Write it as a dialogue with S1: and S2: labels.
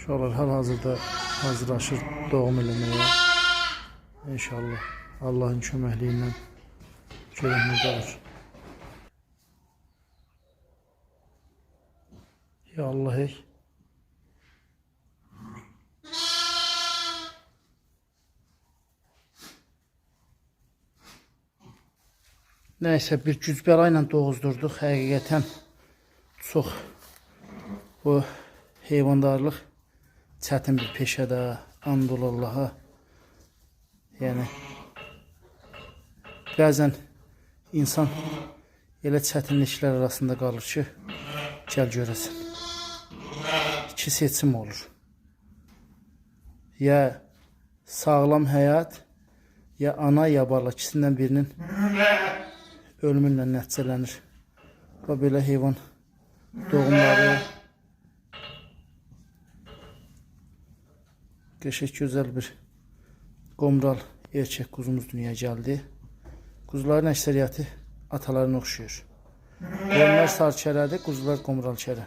S1: Uşaqlar hal-hazırda hazırlaşır doğum eləməyə. İnşallah Allahın köməkliyi ilə görək nə qalır. Ya Allah ey. Nəysə bir gücbəla ilə doğuzdurduq. Həqiqətən çox bu heyvandarlıq çətin bir peşədə, Anadolullaha. Yəni bəzən insan elə çətinliklər arasında qalır ki, gəl görəsən. İki seçim olur. Ya sağlam həyat, ya ana, ya bala, ikisindən birinin ölümünlə nəticələnir. Və belə heyvan doğumları qəşəng gözəl bir qomral erkək quzumuz dünyaya gəldi. Quzuların əksəriyyəti atalarına oxşuyur. Qoyunlar sarı kərədir, quzular qomral kərə.